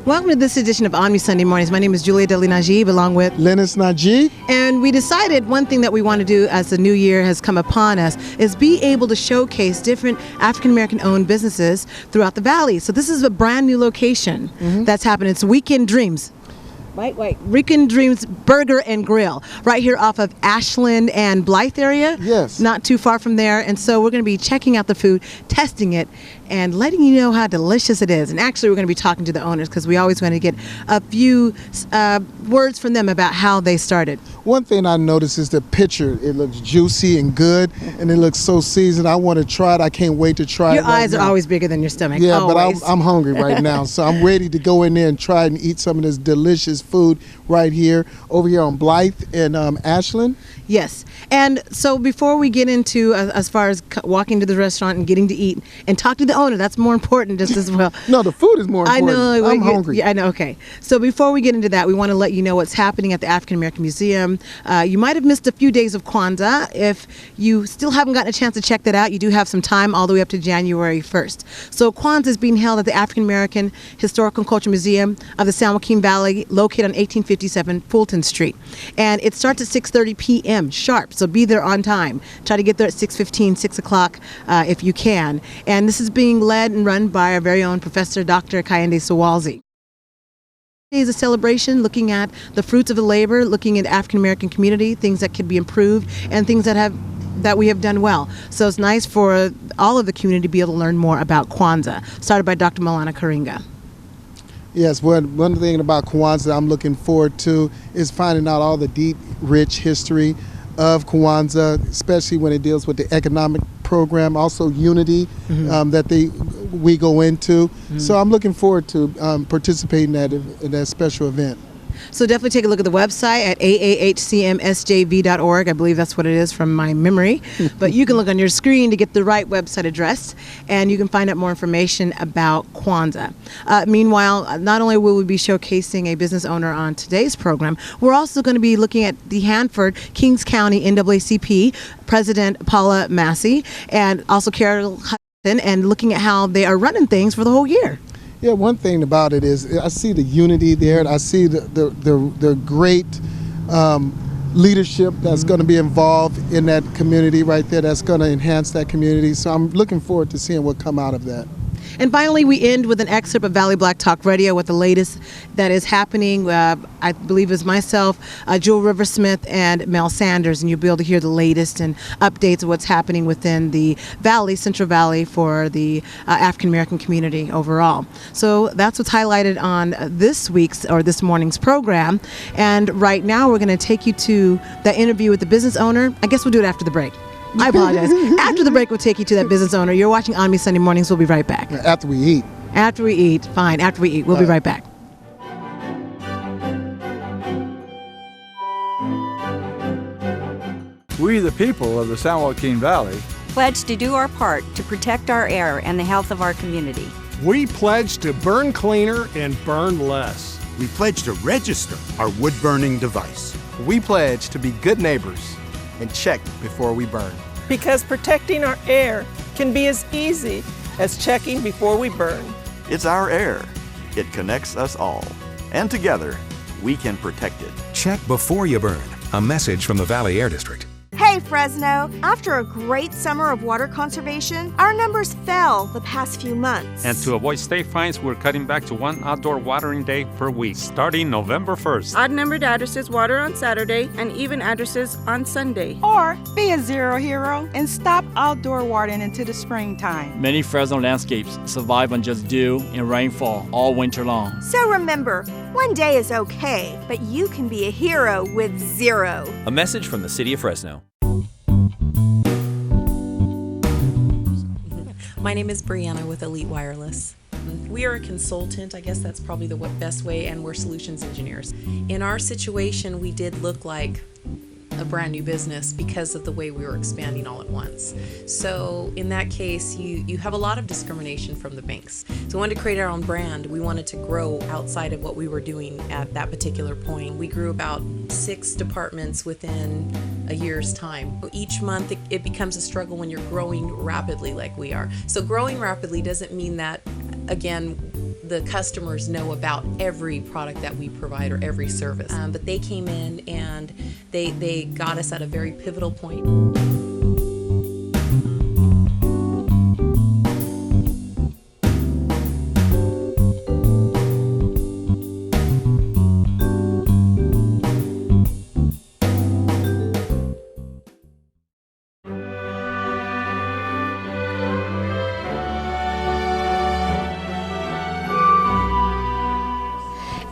Welcome to this edition of ONME Sunday Mornings. My name is Julia Deli Najib, along with Lennis Najib. And we decided one thing that we want to do as the new year has come upon us is be able to showcase different African-American owned businesses throughout the Valley. So this is a brand new location that's happening. It's Weekend Dreams. Right. Weekend Dreams Burger and Grill, right here off of Ashland and Blythe area. Yes. Not too far from there. And so we're going to be checking out the food, testing it, and letting you know how delicious it is. And actually, we're going to be talking to the owners because we always want to get a few words from them about how they started. One thing I noticed is the picture. It looks juicy and good, and it looks so seasoned. I want to try it. I can't wait to try it. Your eyes are always bigger than your stomach. Yeah, always. but I'm hungry right now, so I'm ready to go in there and try and eat some of this delicious food right here, over here on Blythe and Ashland. Yes. And so before we get into as far as walking to the restaurant and getting to eat and talk to the owner, that's more important just as well. No, the food is more important. I know. I'm hungry. Yeah, I know. Okay. So before we get into that, we want to let you know what's happening at the African American Museum. You might have missed a few days of Kwanzaa. If you still haven't gotten a chance to check that out, you do have some time all the way up to January 1st. So Kwanzaa is being held at the African American Historical and Cultural Museum of the San Joaquin Valley, located on 1857 Fulton Street. And it starts at 6:30 p.m. sharp, so be there on time. Try to get there at 6:15, 6 o'clock if you can. And this is being led and run by our very own Professor Dr. Kayinde Sawalzi. Today is a celebration looking at the fruits of the labor, looking at the African American community, things that could be improved, and things that we have done well. So it's nice for all of the community to be able to learn more about Kwanzaa, started by Dr. Malana Karinga. Yes, one thing about Kwanzaa I'm looking forward to is finding out all the deep, rich history of Kwanzaa, especially when it deals with the economic program, also unity that we go into. So I'm looking forward to participating in that special event. So definitely take a look at the website at aahcmsjv.org. I believe that's what it is from my memory. But you can look on your screen to get the right website address, and you can find out more information about Kwanzaa. Meanwhile, not only will we be showcasing a business owner on today's program, we're also going to be looking at the Hanford Kings County NAACP President Paula Massey, and also Carol Hudson, and looking at how they are running things for the whole year. Yeah, one thing about it is I see the unity there, and I see the great leadership that's going to be involved in that community right there, that's going to enhance that community. So I'm looking forward to seeing what come out of that. And finally, we end with an excerpt of Valley Black Talk Radio with the latest that is happening. I believe it's myself, Jewel Riversmith, and Mel Sanders, and you'll be able to hear the latest and updates of what's happening within the Valley, Central Valley, for the African American community overall. So that's what's highlighted on this morning's program. And right now, we're going to take you to that interview with the business owner. I guess we'll do it after the break. I apologize. After the break, we'll take you to that business owner. You're watching ONME Sunday Mornings. We'll be right back. After we eat. After we eat. Fine. After we eat. We'll be right back. We, the people of the San Joaquin Valley, pledge to do our part to protect our air and the health of our community. We pledge to burn cleaner and burn less. We pledge to register our wood-burning device. We pledge to be good neighbors and check before we burn. Because protecting our air can be as easy as checking before we burn. It's our air. It connects us all. And together, we can protect it. Check before you burn. A message from the Valley Air District. Hey Fresno! After a great summer of water conservation, our numbers fell the past few months. And to avoid state fines, we're cutting back to one outdoor watering day per week, starting November 1st. Odd-numbered addresses water on Saturday and even addresses on Sunday. Or be a zero hero and stop outdoor watering into the springtime. Many Fresno landscapes survive on just dew and rainfall all winter long. So remember, one day is okay, but you can be a hero with zero. A message from the City of Fresno. My name is Brianna with Elite Wireless. We are a consultant, I guess that's probably the best way, and we're solutions engineers. In our situation, we did look like a brand new business because of the way we were expanding all at once. So in that case, you have a lot of discrimination from the banks. So we wanted to create our own brand. We wanted to grow outside of what we were doing at that particular point. We grew about 6 departments within a year's time. Each month it becomes a struggle when you're growing rapidly like we are. So growing rapidly doesn't mean that, again, the customers know about every product that we provide or every service. But they came in and they got us at a very pivotal point.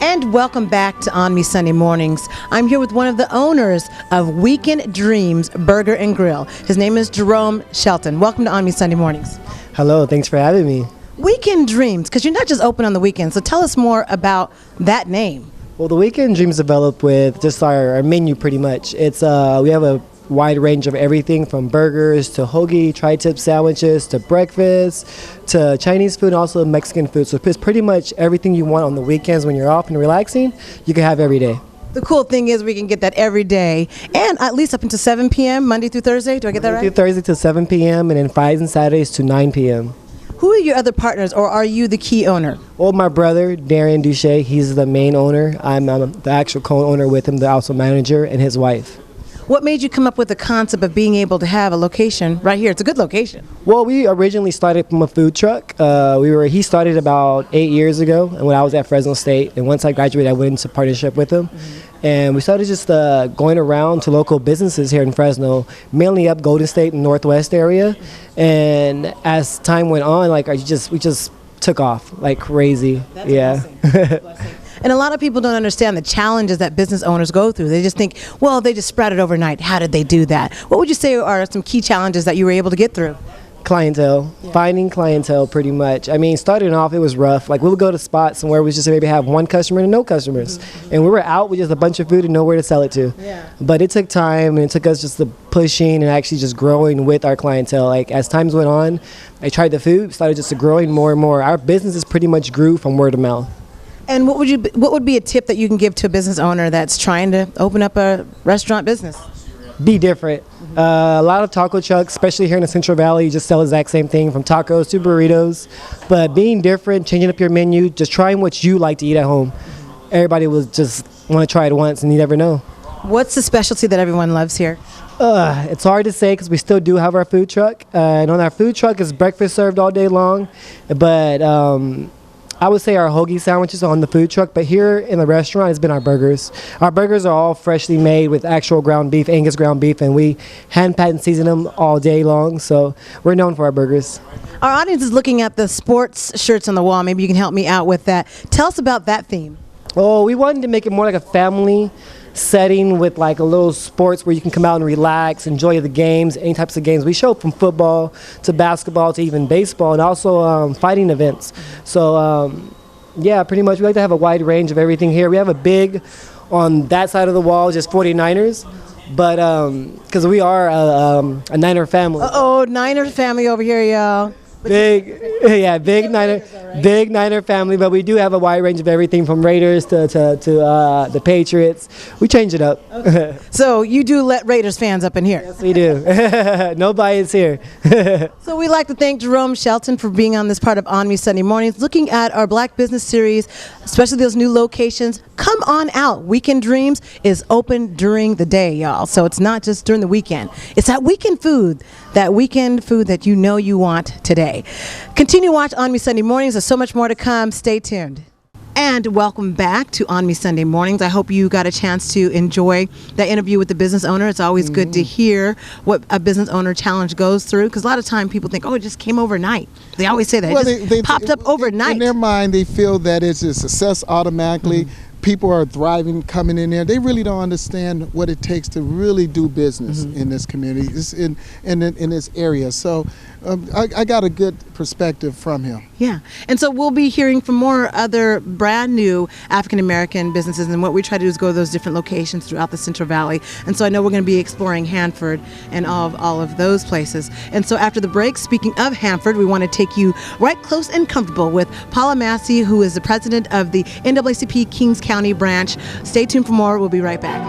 And welcome back to ONME Sunday Mornings. I'm here with one of the owners of Weekend Dreams Burger and Grill. His name is Jerome Shelton. Welcome to ONME Sunday Mornings. Hello, thanks for having me. Weekend Dreams, because you're not just open on the weekends, so tell us more about that name. Well, the Weekend Dreams developed with just our menu pretty much. It's we have a wide range of everything from burgers to hoagie, tri-tip sandwiches to breakfast to Chinese food and also Mexican food. So it's pretty much everything you want on the weekends when you're off and relaxing, you can have every day. The cool thing is we can get that every day and at least up until 7 p.m. Monday through Thursday. Do I get that right? Monday through Thursday till 7 p.m. and then Fridays and Saturdays to 9 p.m. Who are your other partners, or are you the key owner? Well, my brother, Darian Duche, he's the main owner. I'm the actual co-owner with him, the also manager, and his wife. What made you come up with the concept of being able to have a location right here? It's a good location. Well, we originally started from a food truck. He started about 8 years ago, and when I was at Fresno State, and once I graduated, I went into partnership with him. And we started just going around to local businesses here in Fresno, mainly up Golden State and Northwest area. And as time went on, we just took off like crazy. That's a blessing. And a lot of people don't understand the challenges that business owners go through. They just think, well, they just spread it overnight. How did they do that? What would you say are some key challenges that you were able to get through? Clientele, finding clientele pretty much. I mean, starting off, it was rough. Like, we would go to spots where we just maybe have one customer and no customers. And we were out with just a bunch of food and nowhere to sell it to. But it took time, and it took us just the pushing and actually just growing with our clientele. Like, as times went on, I tried the food, started just growing more and more. Our businesses pretty much grew from word of mouth. And what would be a tip that you can give to a business owner that's trying to open up a restaurant business? Be different. A lot of taco trucks, especially here in the Central Valley, just sell the exact same thing from tacos to burritos. But being different, changing up your menu, just trying what you like to eat at home. Everybody will just want to try it once, and you never know. What's the specialty that everyone loves here? It's hard to say because we still do have our food truck. And on our food truck is breakfast served all day long. But I would say our hoagie sandwiches are on the food truck, but here in the restaurant, it's been our burgers. Our burgers are all freshly made with actual ground beef, Angus ground beef, and we hand pat and season them all day long, so we're known for our burgers. Our audience is looking at the sports shirts on the wall. Maybe you can help me out with that. Tell us about that theme. Oh, we wanted to make it more like a family setting with like a little sports where you can come out and relax, enjoy the games, any types of games. We show from football to basketball to even baseball, and also fighting events. So yeah, pretty much we like to have a wide range of everything here. We have a big on that side of the wall, just 49ers. But because we are a Niner family. Niner family over here, y'all. Big Niner family, but we do have a wide range of everything from Raiders to the Patriots. We change it up. Okay. So you do let Raiders fans up in here? Yes, we do. No bias here. So we'd like to thank Jerome Shelton for being on this part of ONME Sunday Mornings, looking at our Black Business Series, especially those new locations. Come on out. Weekend Dreams is open during the day, y'all. So it's not just during the weekend. It's that weekend food that you know you want today. Continue to watch ONME Sunday Mornings. There's so much more to come. Stay tuned. And welcome back to ONME Sunday Mornings. I hope you got a chance to enjoy that interview with the business owner. It's always good to hear what a business owner challenge goes through, because a lot of time people think, oh, it just came overnight. They always say that. It just popped up overnight. In their mind, they feel that it's a success automatically. People are thriving, coming in there. They really don't understand what it takes to really do business in this community, in this area. So I got a good perspective from him. Yeah, and so we'll be hearing from more other brand new African American businesses, and what we try to do is go to those different locations throughout the Central Valley. And so I know we're going to be exploring Hanford and all of those places. And so after the break, speaking of Hanford, we want to take you right close and comfortable with Paula Massey, who is the president of the NAACP Kings County branch. Stay tuned for more. We'll be right back.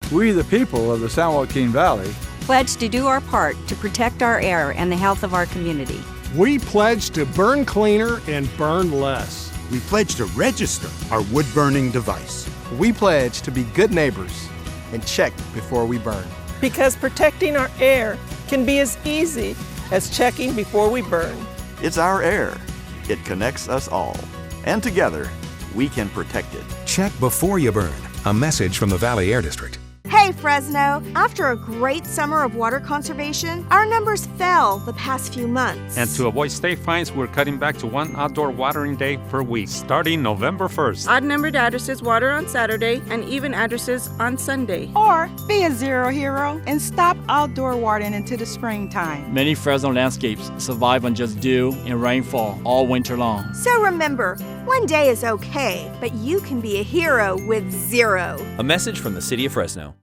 We, the people of the San Joaquin Valley, pledge to do our part to protect our air and the health of our community. We pledge to burn cleaner and burn less. We pledge to register our wood-burning device. We pledge to be good neighbors and check before we burn. Because protecting our air can be as easy as checking before we burn. It's our air. It connects us all. And together, we can protect it. Check before you burn. A message from the Valley Air District. Hey Fresno, after a great summer of water conservation, our numbers fell the past few months. And to avoid state fines, we're cutting back to one outdoor watering day per week, starting November 1st. Odd-numbered addresses water on Saturday and even addresses on Sunday. Or be a zero hero and stop outdoor watering into the springtime. Many Fresno landscapes survive on just dew and rainfall all winter long. So remember, one day is okay, but you can be a hero with zero. A message from the City of Fresno.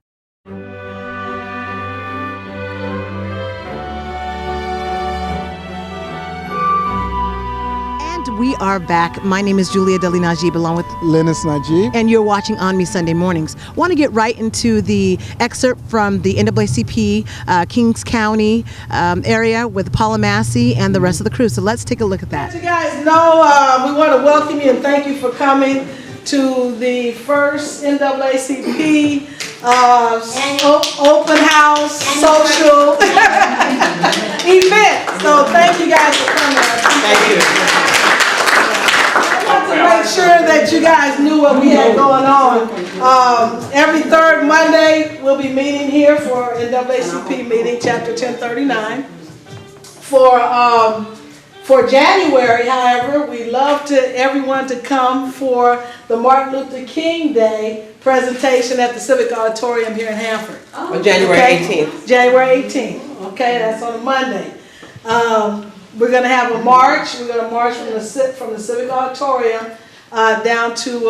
We are back. My name is Julia Deli Najib, along with Linus Najib. And you're watching ONME Sunday Mornings. Want to get right into the excerpt from the NAACP Kings County area with Paula Massey and the rest of the crew. So let's take a look at that. As you guys know, we want to welcome you and thank you for coming to the first NAACP open house social event. So thank you guys for coming. Thank you. To make sure that you guys knew what we had going on. Every third Monday, we'll be meeting here for NAACP meeting, chapter 1039. For January, however, we love everyone to come for the Martin Luther King Day presentation at the Civic Auditorium here in Hanford. On January 18th. January 18th. Okay, that's on a Monday. We're going to have a march. We're going to march from the Civic Auditorium down to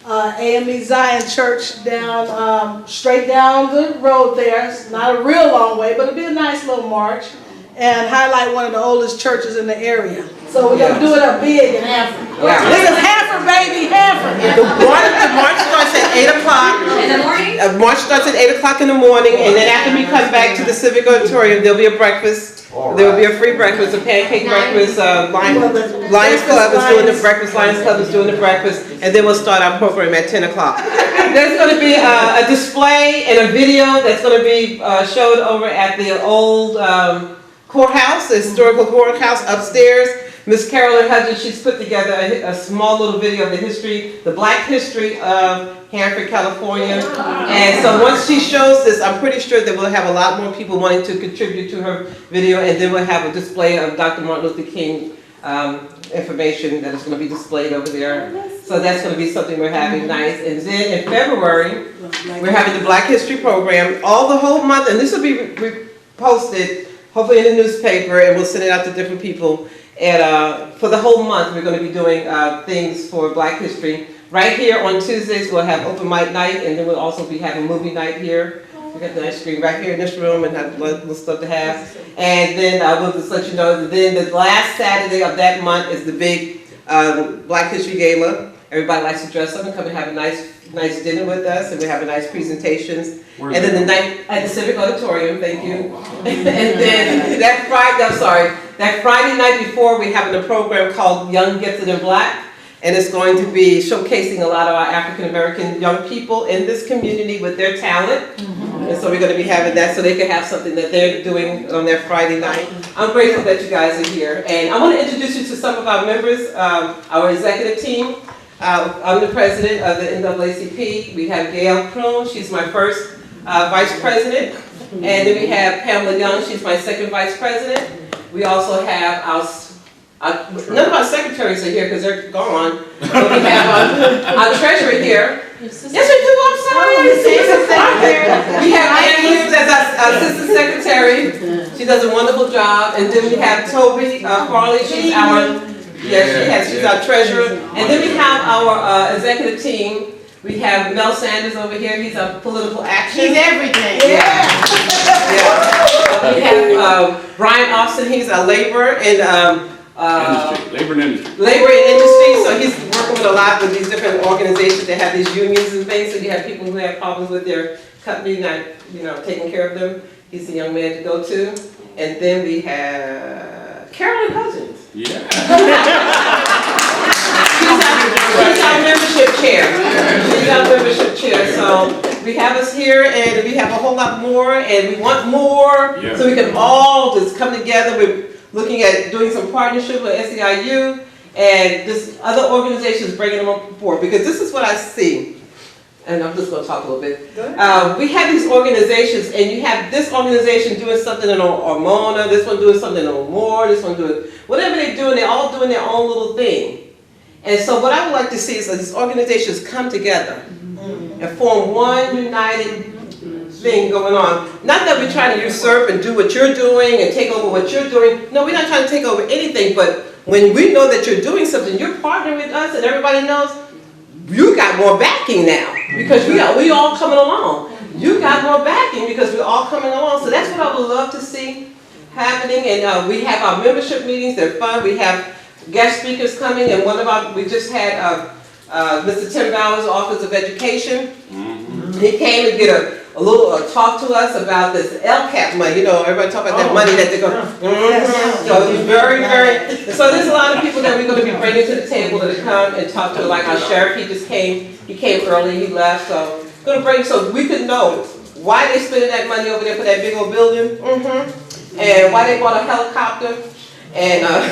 AME Zion Church, down straight down the road there. It's not a real long way, but it'll be a nice little march and highlight one of the oldest churches in the area. So we're going to do it up big in Hanford. Yeah. This is Hanford, baby, Hanford. The march starts at 8 o'clock. In the morning? March starts at 8 o'clock in the morning, and then after we come back to the Civic Auditorium, there'll be a breakfast. There will be a free breakfast, a pancake breakfast. Lions Club is doing the breakfast. Lions Club is doing the breakfast, and then we'll start our program at 10 o'clock. There's going to be a display and a video that's going to be showed over at the old courthouse, the historical courthouse upstairs. Miss Carolyn Hudson, she's put together a small little video of the history, the black history of Hanford, California. And so once she shows this, I'm pretty sure that we'll have a lot more people wanting to contribute to her video, and then we'll have a display of Dr. Martin Luther King information that is going to be displayed over there. So that's going to be something we're having nice. And then in February, we're having the Black History Program all the whole month, and this will be posted hopefully in the newspaper, and we'll send it out to different people. And for the whole month, we're going to be doing things for Black History. Right here on Tuesdays, we'll have open mic night, and then we'll also be having movie night here. We got the nice screen right here in this room, and have little stuff to have. And then we'll just let you know that then the last Saturday of that month is the big Black History Gala. Everybody likes to dress up and come and have a nice dinner with us, and we have a nice presentations. And then the night at the Civic Auditorium, thank you. And then that Friday night before, we're having a program called Young, Gifted, and Black. And it's going to be showcasing a lot of our African American young people in this community with their talent. And so we're going to be having that so they can have something that they're doing on their Friday night. I'm grateful that you guys are here. And I want to introduce you to some of our members, our executive team. I'm the president of the NAACP. We have Gail Kroon, she's my first vice president. And then we have Pamela Young, she's my second vice president. We also have none of our secretaries are here because they're gone. But we have our treasurer here. Yes, we do. I'm sorry. We have Ann Hughes as our assistant secretary. She does a wonderful job. And then we have Toby Farley. She's she's our treasurer. And then we have our executive team. We have Mel Sanders over here. He's a political action. He's everything. Yeah. We have Brian Austin. He's a labor and labor and industry. Labor and industry. So he's working with a lot with these different organizations that have these unions and things. So you have people who have problems with their company not, taking care of them. He's a young man to go to. And then we have Carolyn Cousins. Yeah. She's our membership chair. She's our membership chair. So we have us here, and we have a whole lot more, and we want more, so we can all just come together. We're looking at doing some partnership with SEIU and just other organizations, bringing them on board, because this is what I see. And I'm just going to talk a little bit. We have these organizations, and you have this organization doing something in Ormona, this one doing something in O'More, this one doing whatever they're doing. They're all doing their own little thing. And so what I would like to see is that these organizations come together and form one united thing going on. Not that we're trying to usurp and do what you're doing and take over what you're doing. No, we're not trying to take over anything, but when we know that you're doing something, you're partnering with us, and everybody knows, you got more backing now because we all coming along. You got more backing because we're all coming along. So that's what I would love to see happening. And we have our membership meetings. They're fun. We have guest speakers coming, and we just had Mr. Tim Bowers, Office of Education. He came and did a little talk to us about this LCAP money. You know, everybody talk about that money that they're going. So he's very. So there's a lot of people that we're going to be bringing to the table to come and talk to. Like our sheriff, he just came. He came early. He left. So going to bring so we could know why they spending that money over there for that big old building, and why they bought a helicopter. And and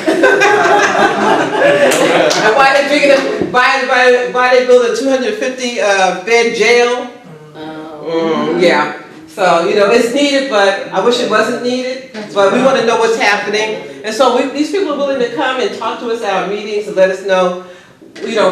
why they build a 250 bed jail? Yeah. So it's needed, but I wish it wasn't needed. But we want to know what's happening, and so these people are willing to come and talk to us at our meetings and let us know,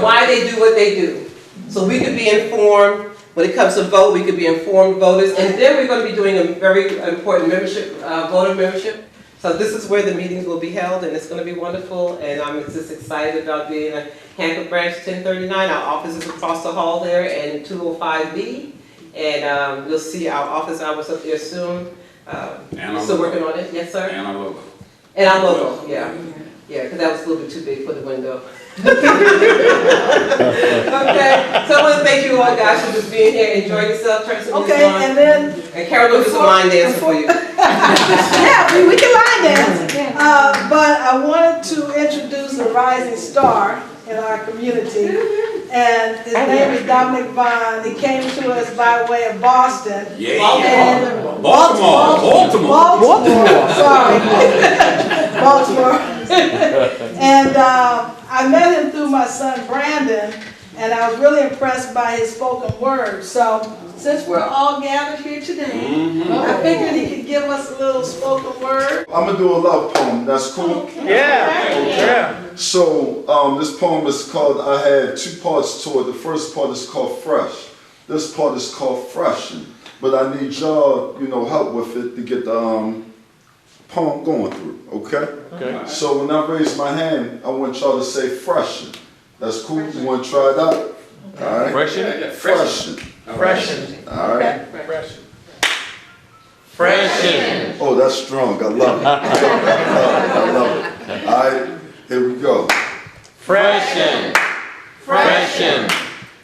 why they do what they do, so we could be informed. When it comes to vote, we could be informed voters, and then we're going to be doing a very important membership, voter membership. So this is where the meetings will be held, and it's going to be wonderful, and I'm just excited about being a Hanford Branch 1039. Our office is across the hall there in 205B, and you'll see our office hours up there soon. Still working on it, yes sir? And our logo. And our logo, yeah. Yeah, because that was a little bit too big for the window. Okay, so I want to thank you all guys for just being here, enjoy yourself, turn some music on. And then... And Carol will do some line dancing for you. Yeah, we can line dance. But I wanted to introduce a rising star in our community, and his name is Dominic Vaughn. He came to us by way of Boston. Yeah. Baltimore. Sorry. Baltimore. And I met him through my son Brandon, and I was really impressed by his spoken word. So since we're all gathered here today, I figured he could give us a little spoken word. I'm gonna do a love poem. That's cool. Okay. Yeah. So this poem is called. I had two parts to it. The first part is called Fresh. This part is called Freshen. But I need y'all, help with it to get the poem going through. Okay. Okay. So when I raise my hand, I want y'all to say Freshen. That's cool. You want to try it out? All right. Freshen. Freshen. Freshen. All right. Freshen. Freshen. Oh, that's strong. I love it. I love it. All right. Here we go. Freshen. Freshen.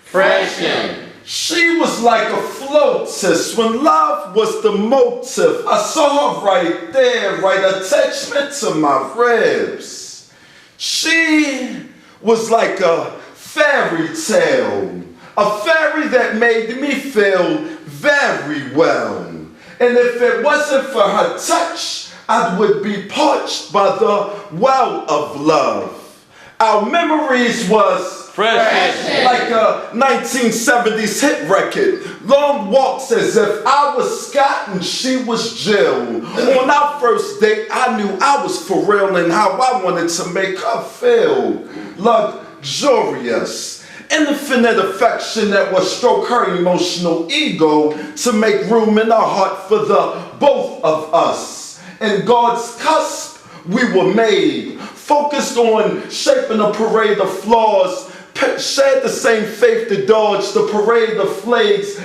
Freshen. She was like a floatist when love was the motive. I saw her right there, write attachment to my ribs. She was like a fairy tale, a fairy that made me feel very well. And if it wasn't for her touch, I would be parched by the well of love. Our memories was Fresh. Like a 1970s hit record. Long walks as if I was Scott and she was Jill. On our first date, I knew I was for real and how I wanted to make her feel luxurious. Infinite affection that would stroke her emotional ego to make room in her heart for the both of us. In God's cusp, we were made, focused on shaping a parade of flaws, shared the same faith to dodge the parade of flags,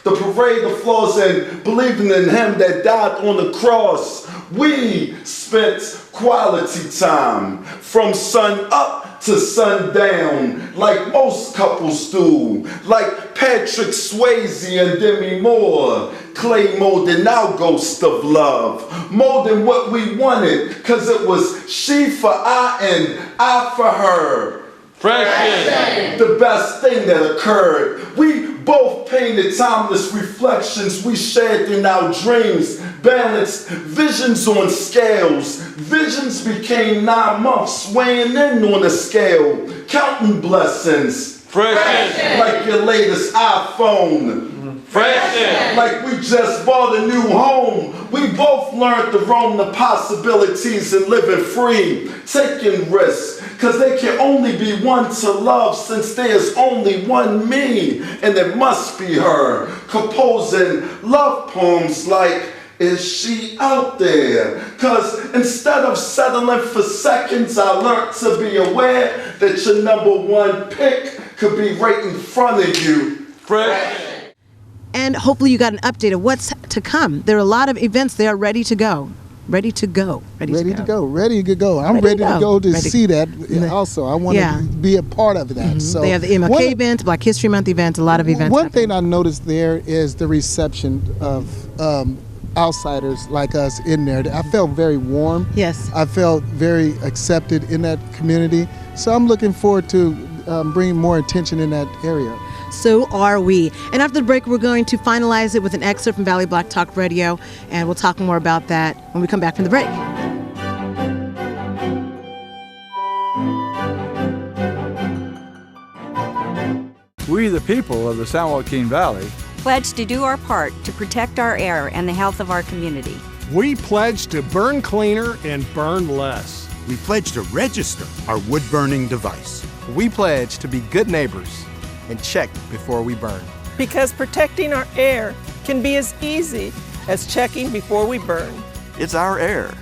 the parade of flaws, and believing in him that died on the cross. We spent quality time from sun up up to sundown like most couples do, like Patrick Swayze and Demi Moore, clay molding our ghost of love, molding what we wanted, cause it was she for I and I for her. Freshen. The best thing that occurred. We both painted timeless reflections we shared in our dreams, balanced visions on scales. Visions became 9 months, weighing in on a scale, counting blessings. Freshen. Like your latest iPhone. Freshen. Like we just bought a new home. We both learned to roam the possibilities and living free, taking risks. Cause there can only be one to love, since there's only one me, and it must be her, composing love poems like, is she out there? Cause instead of settling for seconds, I learned to be aware that your number one pick could be right in front of you. Fresh. And hopefully you got an update of what's to come. There are a lot of events. They are ready to go. Ready to go. I'm ready to go to see that. Also, I want to be a part of that. So they have the MLK event, Black History Month event, a lot of events. One thing I noticed there is the reception of outsiders like us in there. I felt very warm. Yes. I felt very accepted in that community. So I'm looking forward to bringing more attention in that area. So are we. And after the break, we're going to finalize it with an excerpt from Valley Black Talk Radio, and we'll talk more about that when we come back from the break. We, the people of the San Joaquin Valley, pledge to do our part to protect our air and the health of our community. We pledge to burn cleaner and burn less. We pledge to register our wood-burning device. We pledge to be good neighbors and check before we burn. Because protecting our air can be as easy as checking before we burn. It's our air.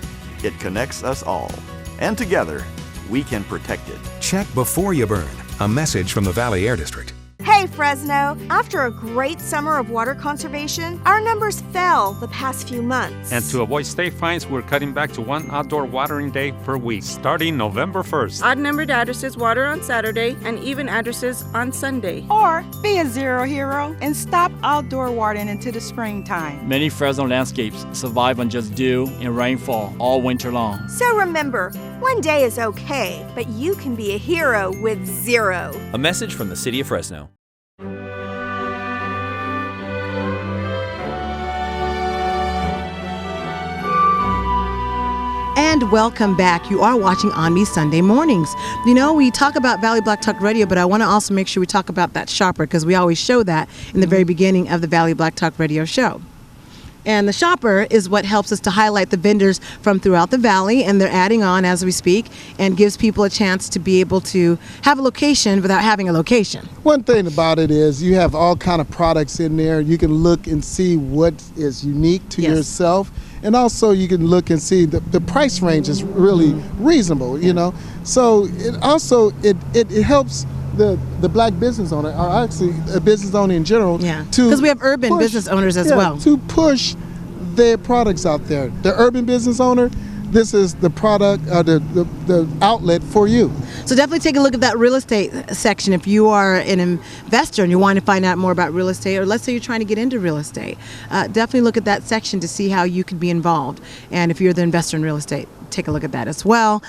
It connects us all. And together, we can protect it. Check before you burn. A message from the Valley Air District. Hey Fresno! After a great summer of water conservation, our numbers fell the past few months. And to avoid state fines, we're cutting back to 1 outdoor watering day per week, starting November 1st. Odd-numbered addresses water on Saturday and even addresses on Sunday. Or be a zero hero and stop outdoor watering into the springtime. Many Fresno landscapes survive on just dew and rainfall all winter long. So remember, one day is okay, but you can be a hero with zero. A message from the City of Fresno. And welcome back. You are watching ONME Sunday Mornings. You know, we talk about Valley Black Talk Radio, but I want to also make sure we talk about that shopper, because we always show that in the very beginning of the Valley Black Talk Radio show. And the shopper is what helps us to highlight the vendors from throughout the valley, and they're adding on as we speak, and gives people a chance to be able to have a location without having a location. One thing about it is you have all kind of products in there. You can look and see what is unique to yourself. And also you can look and see the price range is really reasonable, you know. So it also it helps the black business owner, or actually a business owner in general, because we have urban business owners as well, to push their products out there. The urban business owner, this is the product, the outlet for you. So definitely take a look at that real estate section if you are an investor and you want to find out more about real estate, or let's say you're trying to get into real estate. Definitely look at that section to see how you can be involved. And if you're the investor in real estate, take a look at that as well.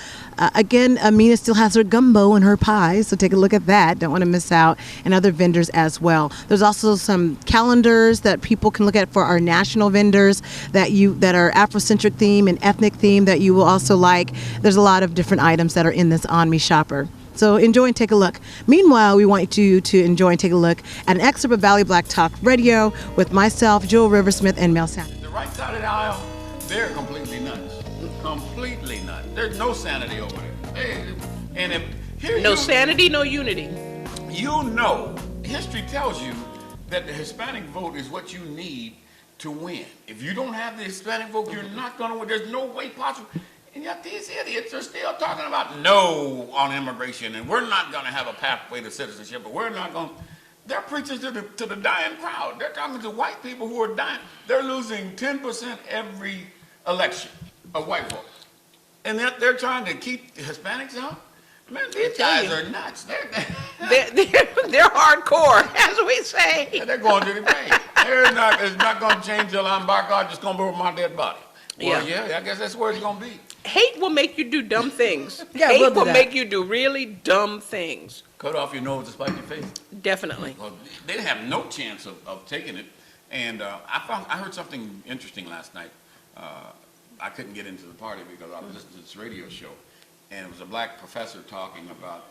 Again, Amina still has her gumbo and her pies, so take a look at that. Don't want to miss out. And other vendors as well. There's also some calendars that people can look at for our national vendors that are Afrocentric theme and ethnic theme that you will also like. There's a lot of different items that are in this ONME Shopper. So enjoy and take a look. Meanwhile, we want you to enjoy and take a look at an excerpt of Valley Black Talk Radio with myself, Joel Riversmith, and Mel Sanders. The right side of the aisle, they're completely nuts. Completely nuts. There's no sanity over there. And if here no sanity, no unity. You know, history tells you that the Hispanic vote is what you need to win. If you don't have the Hispanic vote, you're not going to win. There's no way possible. And yet these idiots are still talking about no on immigration, and we're not going to have a pathway to citizenship, but we're not going to. They're preaching to the dying crowd. They're talking to white people who are dying. They're losing 10% every election of white folks. And they're trying to keep the Hispanics out. Man, these guys are nuts. They're hardcore, as we say. Yeah, they're going to the grave. It's not going to change till I'm back out. Just going to be over my dead body. Well, yeah, I guess that's where it's going to be. Hate will make you do dumb things. Yeah, Hate we'll do will that. make you do really dumb things. Cut off your nose to spite your face. Definitely. Well, they didn't have no chance of taking it. And I heard something interesting last night. I couldn't get into the party because I was listening to this radio show. And it was a black professor talking about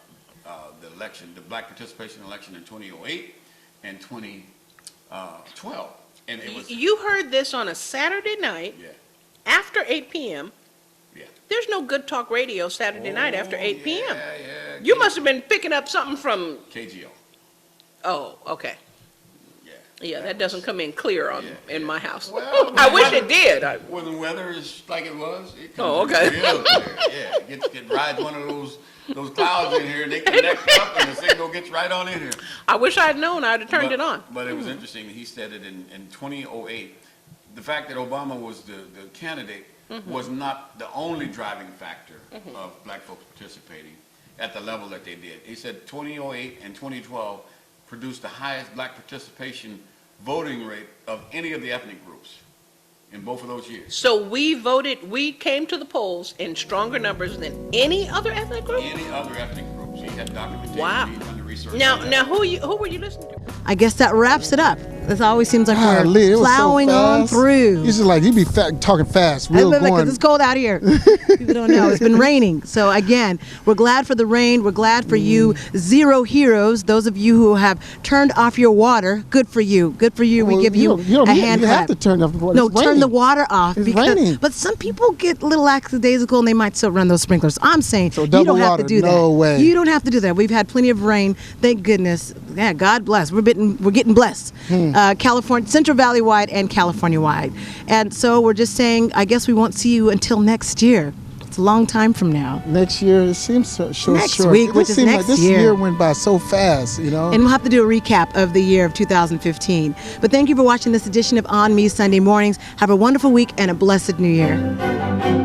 the black participation election in 2008 and 2012. And it was. You heard this on a Saturday night after 8 p.m. Yeah. There's no Good Talk Radio Saturday night after 8 p.m. Yeah. You must have been picking up something from KGO. Oh, okay. Yeah, that doesn't come in clear in my house. Well, I wish it did. When the weather is like it was, it comes Oh, okay. real clear. Yeah, it rides one of those clouds in here, and they connect up, and the signal gets right on in here. I wish I had known. I'd have turned it on. But it was interesting. He said it in 2008. The fact that Obama was the candidate was not the only driving factor of black folks participating at the level that they did. He said 2008 and 2012 produced the highest black participation voting rate of any of the ethnic groups in both of those years. So we came to the polls in stronger numbers than any other ethnic group? Any other ethnic groups. He had documentation. Wow. He done the research. Now who were you listening to? I guess that wraps it up. This always seems like Golly, we're it was so plowing on fast. through. He's just like, he be talking fast, real Because going. it's cold out here. People don't know. It's been raining. So again, we're glad for the rain. We're glad for you, Zero Heroes. Those of you who have turned off your water, good for you. Good for you. Well, we give you a hand You have clap. to turn off the water. No, It's turn raining. the water off. It's raining. But some people get a little lackadaisical and they might still run those sprinklers. I'm saying you double don't have water, to do that. no way. You don't have to do that. We've had plenty of rain. Thank goodness. Yeah, God bless. We're getting blessed. California, Central Valley wide and California wide. And so we're just saying, I guess we won't see you until next year. It's a long time from now. Next year, it seems so short. Next week, which is next this year. year went by so fast, you know. And we'll have to do a recap of the year of 2015. But thank you for watching this edition of On Me Sunday Mornings. Have a wonderful week and a blessed new year.